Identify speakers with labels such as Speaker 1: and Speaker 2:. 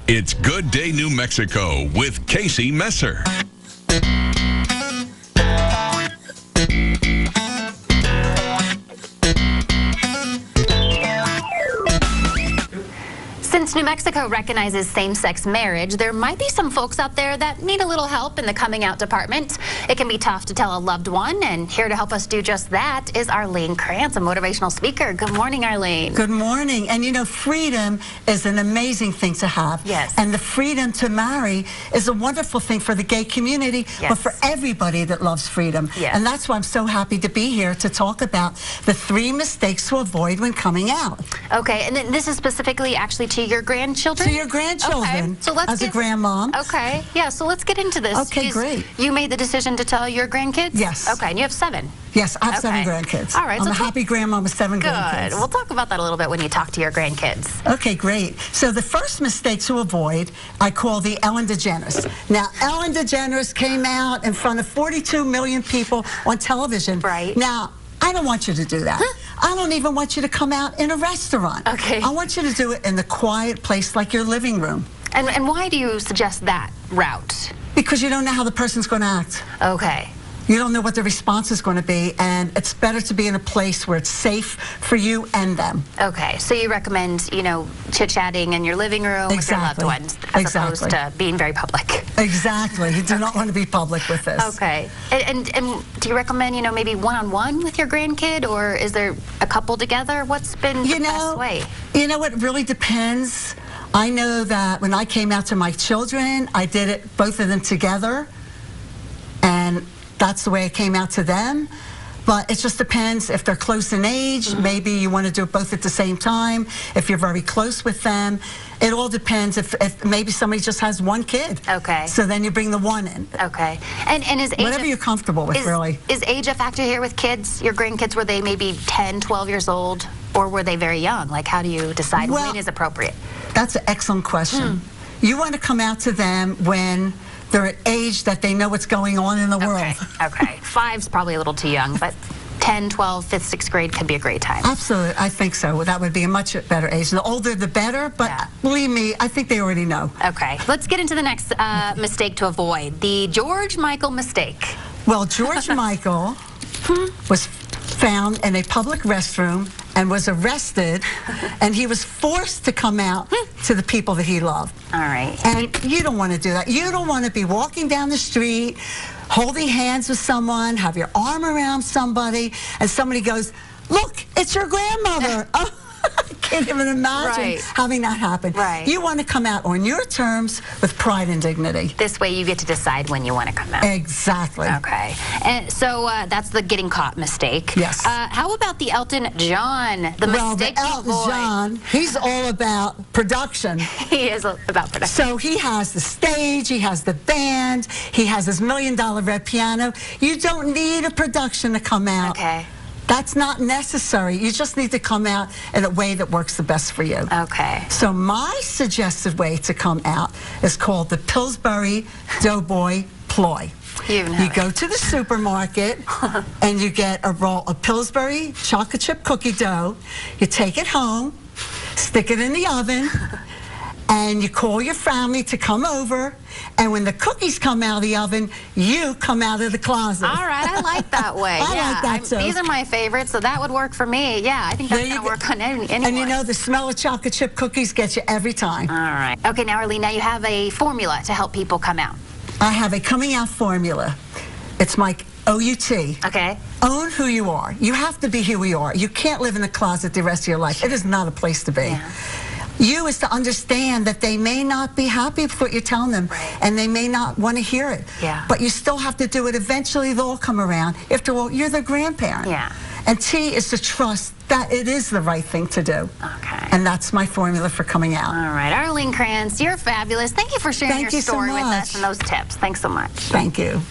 Speaker 1: It's Good Day New Mexico with Casey Messer.
Speaker 2: Since New Mexico recognizes same-sex marriage, there might be some folks out there that need a little help in the coming out department. It can be tough to tell a loved one, and here to help us do just that is Arlene Krantz, a motivational speaker. Good morning, Arlene.
Speaker 3: Good morning. And you know, freedom is an amazing thing to have.
Speaker 2: Yes.
Speaker 3: And the freedom to marry is a wonderful thing for the gay community,
Speaker 2: Yes.
Speaker 3: but for everybody that loves freedom.
Speaker 2: Yes.
Speaker 3: And that's why I'm so happy to be here to talk about the 3 mistakes to avoid when coming out.
Speaker 2: Okay, and then this is specifically actually to your grandchildren?
Speaker 3: To your grandchildren,
Speaker 2: okay. So let's
Speaker 3: as a grandmom.
Speaker 2: Okay, yeah, so let's get into this.
Speaker 3: Okay, great.
Speaker 2: You made the decision to tell your grandkids?
Speaker 3: Yes.
Speaker 2: Okay, and you have 7.
Speaker 3: Yes, I have
Speaker 2: Okay.
Speaker 3: 7 grandkids.
Speaker 2: All right,
Speaker 3: I'm
Speaker 2: so
Speaker 3: a happy grandmom with 7 grandkids.
Speaker 2: Good. We'll talk about that a little bit when you talk to your grandkids.
Speaker 3: Okay, great. So the first mistake to avoid, I call the Ellen DeGeneres. Now, Ellen DeGeneres came out in front of 42 million people on television.
Speaker 2: Right.
Speaker 3: Now, I don't want you to do that. I don't even want you to come out in a restaurant.
Speaker 2: Okay.
Speaker 3: I want you to do it in the quiet place like your living room.
Speaker 2: And why do you suggest that route?
Speaker 3: Because you don't know how the person's going to act.
Speaker 2: Okay.
Speaker 3: You don't know what the response is going to be, and it's better to be in a place where it's safe for you and them.
Speaker 2: Okay, so you recommend, you know, chit-chatting in your living room with your loved
Speaker 3: Exactly.
Speaker 2: ones, as
Speaker 3: Exactly.
Speaker 2: opposed to being very public.
Speaker 3: Exactly. You do not want to be public with this.
Speaker 2: Okay. And do you recommend, you know, maybe one-on-one with your grandkid, or is there a couple together? What's been the best way?
Speaker 3: You know, it really depends. I know that when I came out to my children, I did it, both of them together, and that's the way it came out to them. But it just depends if they're close in age. Maybe you want to do it both at the same time. If you're very close with them, it all depends. If maybe somebody just has 1 kid.
Speaker 2: Okay.
Speaker 3: So then you bring the 1 in.
Speaker 2: Okay. And is age
Speaker 3: Whatever you're comfortable with, really.
Speaker 2: Is age a factor here with kids? Your grandkids, were they maybe 10, 12 years old, or were they very young? Like, how do you decide when is appropriate?
Speaker 3: That's an excellent question. You want to come out to them when they're at age that they know what's going on in the world.
Speaker 2: Okay. 5's probably a little too young, but 10, 12, 5th, 6th grade could be a great time.
Speaker 3: Absolutely. I think so. That would be a much better age. The older, the better, but believe me, I think they already know.
Speaker 2: Okay. Let's get into the next mistake to avoid, the George Michael mistake.
Speaker 3: Well, George Michael was found in a public restroom and was arrested, and he was forced to come out to the people that he loved.
Speaker 2: All right.
Speaker 3: And you don't want to do that. You don't want to be walking down the street, holding hands with someone, have your arm around somebody, and somebody goes, "Look, it's your grandmother." Oh, I can't even imagine having that happen.
Speaker 2: Right.
Speaker 3: You want to come out on your terms with pride and dignity.
Speaker 2: This way you get to decide when you want to come out.
Speaker 3: Exactly.
Speaker 2: Okay. And so that's the getting caught mistake.
Speaker 3: Yes.
Speaker 2: How about the Elton John?
Speaker 3: Well, the Elton John, he's all about production.
Speaker 2: He is about production.
Speaker 3: So he has the stage, he has the band, he has his $1 million red piano. You don't need a production to come out.
Speaker 2: Okay.
Speaker 3: That's not necessary. You just need to come out in a way that works the best for you.
Speaker 2: Okay.
Speaker 3: So my suggested way to come out is called the Pillsbury Doughboy Ploy. You go to the supermarket and you get a roll of Pillsbury chocolate chip cookie dough. You take it home, stick it in the oven, and you call your family to come over, and when the cookies come out of the oven, you come out of the closet.
Speaker 2: All right, I like that way.
Speaker 3: I like that too.
Speaker 2: These are my favorites, so that would work for me. Yeah, I think that's going to work on anyone.
Speaker 3: And you know, the smell of chocolate chip cookies gets you every time.
Speaker 2: All right. Okay, now, Arlene, now you have a formula to help people come out.
Speaker 3: I have a coming out formula. It's my OUT.
Speaker 2: Okay.
Speaker 3: Own who you are. You have to be who you are. You can't live in the closet the rest of your life. It is not a place to be.
Speaker 2: Yeah.
Speaker 3: You is to understand that they may not be happy with what you're telling them, and they may not want to hear it.
Speaker 2: Yeah.
Speaker 3: But you still have to do it. Eventually, they'll come around. After all, you're their grandparent.
Speaker 2: Yeah.
Speaker 3: And T is to trust that it is the right thing to do.
Speaker 2: Okay.
Speaker 3: And that's my formula for coming out.
Speaker 2: All right. Arlene Krantz, you're fabulous. Thank you for sharing your story with us and those tips. Thanks so much.
Speaker 3: Thank you.